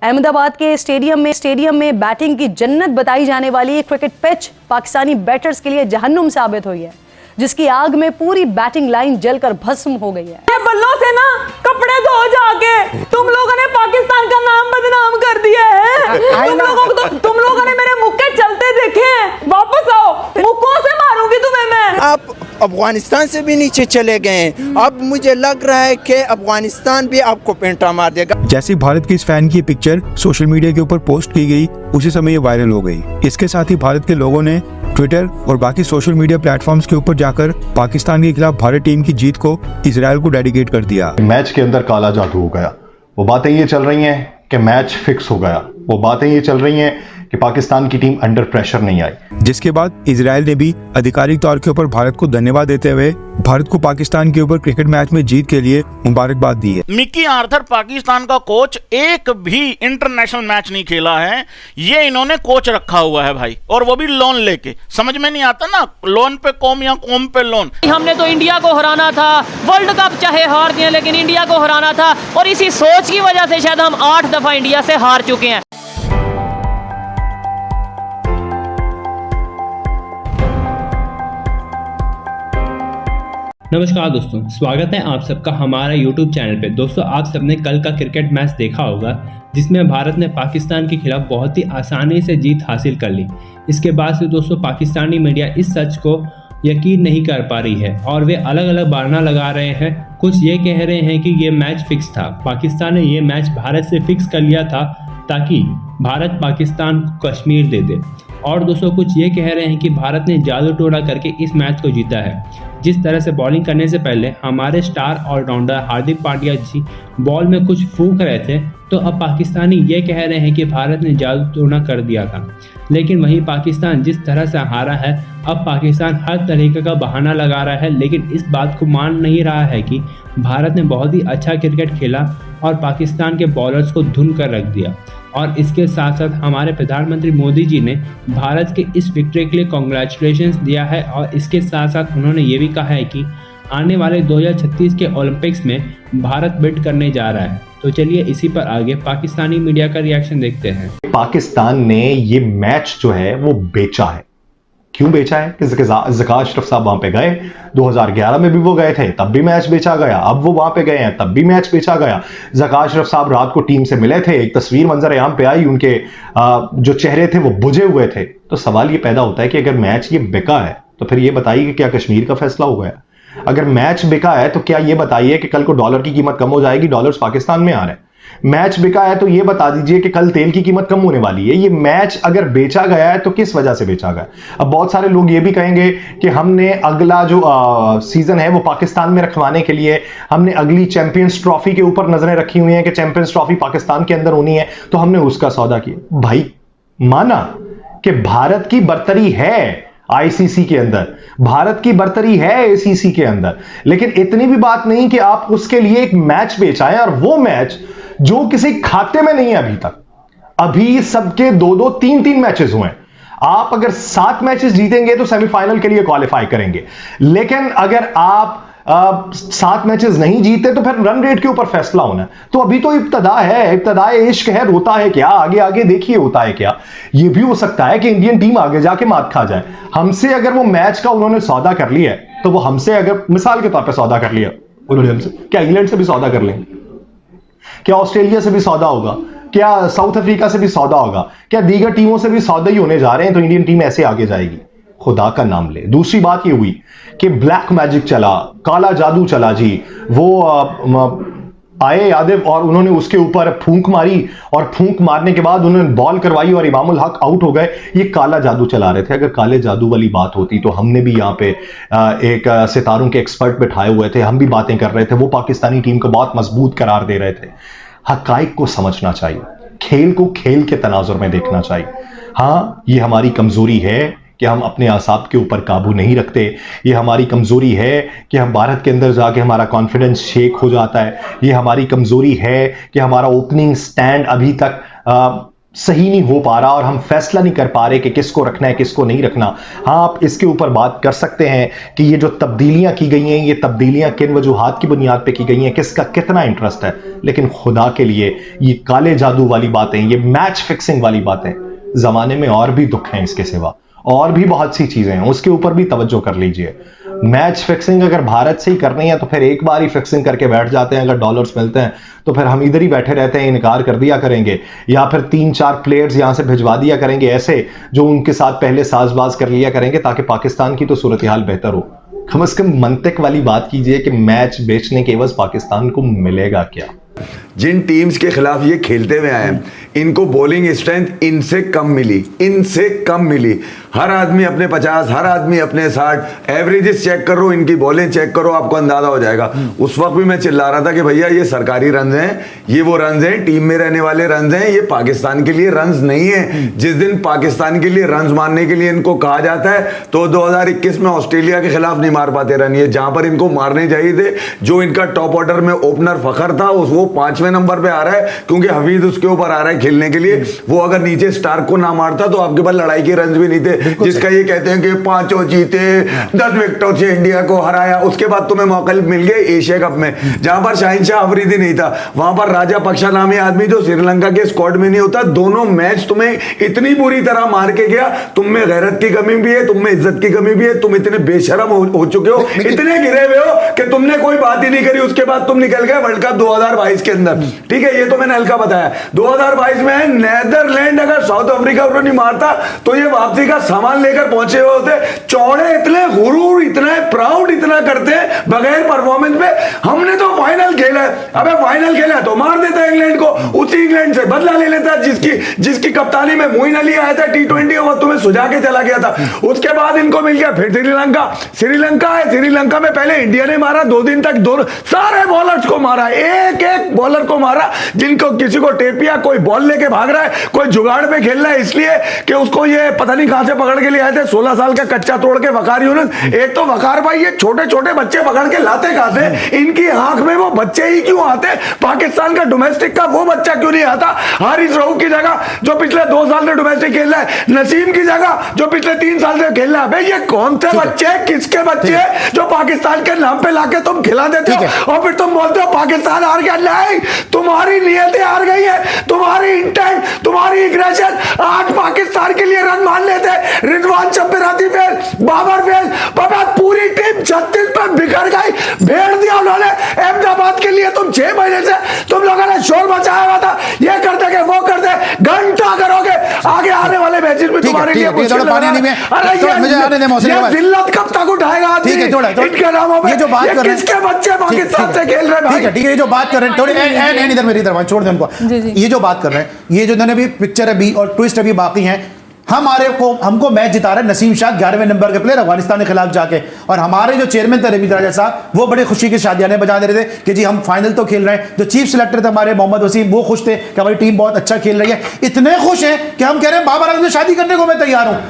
अहमदाबाद के स्टेडियम में बैटिंग की जन्नत बताई जाने वाली ये क्रिकेट पिच पाकिस्तानी बैटर्स के लिए जहन्नुम साबित हुई है, जिसकी आग में पूरी बैटिंग लाइन जलकर भस्म हो गई है। ये बल्लों से ना कपड़े धो जाके तुम लोगों ने पाकिस्तान का नाम बदनाम कर दिया है। तुम लोगों ने मेरे मुक्के चलते देखे हैं। वापस आओ, मुक्कों से मारूंगी तुम्हें मैं। आप अफगानिस्तान से भी नीचे चले गए, अब मुझे लग रहा है कि अफगानिस्तान भी आपको पेंटा मार देगा। जैसे भारत के इस फैन की पिक्चर सोशल मीडिया के ऊपर पोस्ट की गई, उसी समय ये वायरल हो गई। इसके साथ ही भारत के लोगों ने ट्विटर और बाकी सोशल मीडिया प्लेटफॉर्म्स के ऊपर जाकर पाकिस्तान के खिलाफ भारत टीम की जीत को इजराइल को डेडिकेट कर दिया। मैच के अंदर काला जादू हो गया। वो बातें ये चल रही हैं कि मैच फिक्स हो गया। वो बातें ये चल रही हैं कि पाकिस्तान की टीम अंडर प्रेशर नहीं आई। जिसके बाद इजराइल ने भी आधिकारिक तौर के ऊपर भारत को धन्यवाद देते हुए भारत को पाकिस्तान के ऊपर क्रिकेट मैच में जीत के लिए मुबारकबाद दी है। मिकी आर्थर पाकिस्तान का कोच, एक भी इंटरनेशनल मैच नहीं खेला है, ये इन्होंने कोच रखा हुआ है भाई, और वो भी लोन लेके। समझ में नहीं आता ना, लोन पे कौम या कौम पे लोन। हमने तो इंडिया को हराना था, वर्ल्ड कप चाहे हार दिए लेकिन इंडिया को हराना था, और इसी सोच की वजह से शायद हम 8 दफा इंडिया से हार चुके हैं। नमस्कार दोस्तों, स्वागत है आप सबका हमारा YouTube चैनल पे। दोस्तों, आप सबने कल का क्रिकेट मैच देखा होगा जिसमें भारत ने पाकिस्तान के खिलाफ बहुत ही आसानी से जीत हासिल कर ली। इसके बाद से दोस्तों पाकिस्तानी मीडिया इस सच को यकीन नहीं कर पा रही है और वे अलग अलग बहाना लगा रहे हैं। कुछ ये कह रहे हैं कि ये मैच फिक्स था, पाकिस्तान ने ये मैच भारत से फिक्स कर लिया था ताकि भारत पाकिस्तान को कश्मीर दे दे, और दोस्तों कुछ ये कह रहे हैं कि भारत ने जादू टोना करके इस मैच को जीता है। जिस तरह से बॉलिंग करने से पहले हमारे स्टार ऑलराउंडर हार्दिक पांड्या जी बॉल में कुछ फूंक रहे थे, तो अब पाकिस्तानी ये कह रहे हैं कि भारत ने जादू टोना कर दिया था। लेकिन वहीं पाकिस्तान जिस तरह से हारा है, अब पाकिस्तान हर तरीके का बहाना लगा रहा है, लेकिन इस बात को मान नहीं रहा है कि भारत ने बहुत ही अच्छा क्रिकेट खेला और पाकिस्तान के बॉलर्स को धुन कर रख दिया। और इसके साथ साथ हमारे प्रधानमंत्री मोदी जी ने भारत के इस विक्ट्री के लिए कॉन्ग्रेचुलेशंस दिया है, और इसके साथ साथ उन्होंने ये भी कहा है कि आने वाले 2036 के ओलंपिक्स में भारत बिड करने जा रहा है। तो चलिए इसी पर आगे पाकिस्तानी मीडिया का रिएक्शन देखते हैं। पाकिस्तान ने ये मैच जो है वो बेचा है। क्यों बेचा है? कि ज़का अशरफ साहब वहां पे गए, 2011 में भी वो गए थे, तब भी मैच बेचा गया। अब वो वहां पे गए हैं, तब भी मैच बेचा गया। ज़का अशरफ साहब रात को टीम से मिले थे, एक तस्वीर मंजर आम पे आई, उनके जो चेहरे थे वो बुझे हुए थे। तो सवाल ये पैदा होता है कि अगर मैच ये बिका है तो फिर ये बताइए कि क्या कश्मीर का फैसला हो गया? अगर मैच बिका है तो क्या ये बताइए कि कल को डॉलर की कीमत कम हो जाएगी? डॉलर्स पाकिस्तान में आ रहे हैं। मैच बिका है तो ये बता दीजिए कि कल तेल की कीमत कम होने वाली है। ये मैच अगर बेचा गया है तो किस वजह से बेचा गया? अब बहुत सारे लोग ये भी कहेंगे कि हमने अगला जो सीजन है वो पाकिस्तान में रखवाने के लिए हमने अगली चैंपियंस ट्रॉफी के ऊपर नजरें रखी हुई हैं कि चैंपियंस ट्रॉफी पाकिस्तान के अंदर होनी है, तो हमने उसका सौदा किया। भाई माना कि भारत की बर्तरी है आईसीसी के अंदर, भारत की बर्तरी है एसीसी के अंदर, लेकिन इतनी भी बात नहीं कि आप उसके लिए एक मैच बेचाएं, और वो मैच जो किसी खाते में नहीं है अभी तक। अभी सबके 2-2, 3-3 मैचेस हुए हैं। आप अगर 7 मैचेस जीतेंगे तो सेमीफाइनल के लिए क्वालिफाई करेंगे, लेकिन अगर आप 7 मैचेस नहीं जीते तो फिर रन रेट के ऊपर फैसला होना है। तो अभी तो इब्तदा है, इब्तदाए इश्क है, होता है क्या आगे आगे देखिए होता है क्या। ये भी हो सकता है कि इंडियन टीम आगे जाके मात खा जाए। हमसे अगर वो मैच का उन्होंने सौदा कर लिया है, तो वो हमसे अगर मिसाल के तौर पर सौदा कर लिया उन्होंने हमसे, क्या इंग्लैंड से भी सौदा कर लेंगे? क्या ऑस्ट्रेलिया से भी सौदा होगा? क्या साउथ अफ्रीका से भी सौदा होगा? क्या दीगर टीमों से भी सौदा ही होने जा रहे हैं? तो इंडियन टीम ऐसे आगे जाएगी, खुदा का नाम ले। दूसरी बात ये हुई कि ब्लैक मैजिक चला, काला जादू चला जी। वो आए यादव और उन्होंने उसके ऊपर फूंक मारी, और फूंक मारने के बाद उन्होंने बॉल करवाई और इमामुल हक आउट हो गए। ये काला जादू चला रहे थे। अगर काले जादू वाली बात होती तो हमने भी यहाँ पे एक सितारों के एक्सपर्ट बिठाए हुए थे, हम भी बातें कर रहे थे, वो पाकिस्तानी टीम को बहुत मजबूत करार दे रहे थे। हकाइक को समझना चाहिए, खेल को खेल के तनाजुर में देखना चाहिए। हाँ, ये हमारी कमजोरी है कि हम अपने आसाब के ऊपर काबू नहीं रखते। ये हमारी कमजोरी है कि हम भारत के अंदर जाके हमारा कॉन्फिडेंस शेक हो जाता है। ये हमारी कमजोरी है कि हमारा ओपनिंग स्टैंड अभी तक सही नहीं हो पा रहा और हम फैसला नहीं कर पा रहे कि किसको रखना है किसको नहीं रखना। हाँ, आप इसके ऊपर बात कर सकते हैं कि ये जो तब्दीलियां की गई हैं, ये तब्दीलियां किन वजूहात की बुनियाद पे की गई हैं, किसका कितना इंटरेस्ट है, लेकिन खुदा के लिए ये काले जादू वाली बातें, ये मैच फिक्सिंग वाली बातें, जमाने में और भी दुख हैं इसके सिवा, और भी बहुत सी चीजें हैं, उसके ऊपर भी तवज्जो कर लीजिए। मैच फिक्सिंग अगर भारत से ही करनी है तो फिर एक बार ही फिक्सिंग करके बैठ जाते हैं, अगर डॉलर्स मिलते हैं तो फिर हम इधर ही बैठे रहते हैं, इनकार कर दिया करेंगे, या फिर 3-4 प्लेयर्स यहां से भिजवा दिया करेंगे ऐसे जो उनके साथ पहले साजबाज कर लिया करेंगे ताकि पाकिस्तान की तो सूरत हाल बेहतर हो। कम से कम मंतिक वाली बात कीजिए कि मैच बेचने के एवज पाकिस्तान को मिलेगा क्या। जिन टीम्स के खिलाफ ये खेलते हुए आए हैं, इनको बॉलिंग स्ट्रेंथ इनसे कम मिली, इनसे कम मिली। हर आदमी अपने 50, हर आदमी अपने 60, एवरेजेस चेक करो, इनकी बॉलिंग चेक करो, आपको अंदाजा हो जाएगा। उस वक्त भी मैं चिल्ला रहा था कि भैया ये सरकारी रन्स हैं, ये वो रन्स हैं, टीम में रहने वाले रन्स हैं, ये पाकिस्तान के लिए रन्स नहीं है। जिस दिन पाकिस्तान के लिए रन्स मारने के लिए इनको कहा जाता है तो 2021 में ऑस्ट्रेलिया के खिलाफ नहीं मार पाते रन, ये जहां पर इनको मारने चाहिए थे। जो इनका टॉप ऑर्डर में ओपनर फखर था वो 5वें नंबर पे आ रहा है क्योंकि हफीज उसके ऊपर आ रहा है खेलने के लिए। वो अगर नीचे स्टार्क को ना मारता तो आपके पास लड़ाई के रन भी नहीं थे, जिसका ये कहते हैं कि 5 जीते, 10 विकेटों से इंडिया को हराया। उसके बाद तुम्हें मौका मिल गए एशिया कप में, जहां पर शाहिनशाह अफरीदी नहीं था, वहां पर राजा पक्षा नामी आदमी जो श्रीलंका के स्क्वाड में नहीं होता। दोनों मैच तुम्हें इतनी बुरी तरह मार के गया, तुम में गैरत की कमी भी है, तुम में इज्जत की कमी भी है, तुम इतने बेशरम हो चुके हो, इतने गिरे हुए हो कि तुमने कोई बात ही नहीं करी। उसके बाद तुम निकल गए वर्ल्ड कप 2022 के अंदर, ठीक है, ये तो मैंने हल्का बताया। 2022 में नेदरलैंड अगर साउथ अफ्रीका को नहीं मारता तो ये वापसी का सामान लेकर पहुंचे हुए होते। चौड़े इतने गुरूर, इतना प्राउड, इतना करते हैं बगैर परफॉर्मेंस पे। हमने तो फाइनल खेला है, अबे फाइनल खेला है तो मार देता है इंग्लैंड को, उसी इंग्लैंड से बदला ले लेता है जिसकी कप्तानी में मोइन अली आया था T20 और तुम्हें सुझा के चला गया था। उसके बाद इनको मिल गया फिर श्रीलंका है। श्रीलंका में पहले इंडिया ने मारा, 2 दिन तक सारे बॉलर्स को मारा, एक बॉलर को मारा, जिनको किसी को टेपिया, कोई बॉल लेके भाग रहा है, कोई जुगाड़ पे खेल रहा है, इसलिए कि उसको ये पता नहीं कहां से पकड़ के ले आए थे 16 साल का कच्चा तोड़ के वकार यूनुस। एक तो वकार भाई ये छोटे छोटे बच्चे पकड़ के लाते कहां से, इनकी आंख में वो बच्चे ही क्यों आते? पाकिस्तान का डोमेस्टिक का वो बच्चा क्यों नहीं आता? हारिस रऊफ की जगह जो पिछले 2 साल से डोमेस्टिक खेल रहा है, नसीम की जगह जो पिछले 3 साल से खेल रहा है। भाई ये कौन से बच्चे, किसके बच्चे जो पाकिस्तान के नाम पे लाके तुम खिला देते हो और फिर तुम बोलते हो पाकिस्तान हार गया? नहीं, तुम्हारी नियतें हार गई है, तुम्हारी इंटेंट, तुम्हारी एग्रेशन। आज पाकिस्तान के लिए रन मान लेते, रिजवान चंपेराती फेल, बाबर फेल, पूरी टीम 36 पर बिखर गई, भेड़ दिया उन्होंने अहमदाबाद के लिए। तुम 6 महीने से तुम लोगों ने शोर मचाया हुआ था, ये कर देंगे वो कर दे, घंटा करोगे, आगे आने वाले मैचेस में तुम्हारे लिए अरे ये जिल्लत कब तक उठाएगा आदमी? इनके नामों पे किसके बच्चे पाकिस्तान से खेल रहे हैं? ठीक है, ये जो बात कर रहे हैं थोड़ी इधर मेरी तरफ छोड़ दे उनको। ये जो बात कर रहे हैं, ये जो इन्होंने भी पिक्चर अभी और ट्विस्ट अभी बाकी हैं, हमको मैच जिता रहे नसीम शाह 11वें नंबर के प्लेयर अफगानिस्तान के खिलाफ जाके, और हमारे जो चेयरमैन थे रमीज राजा साहब, वो बड़े खुशी की शादियाने बजा दे रहे थे कि जी हम फाइनल तो खेल रहे हैं। जो चीफ सिलेक्टर थे हमारे मोहम्मद वसीम, वो खुश थे कि हमारी टीम बहुत अच्छा खेल रही है। इतने खुश हैं कि हम कह रहे हैं बाबर आजम से शादी करने को मैं तैयार हूं।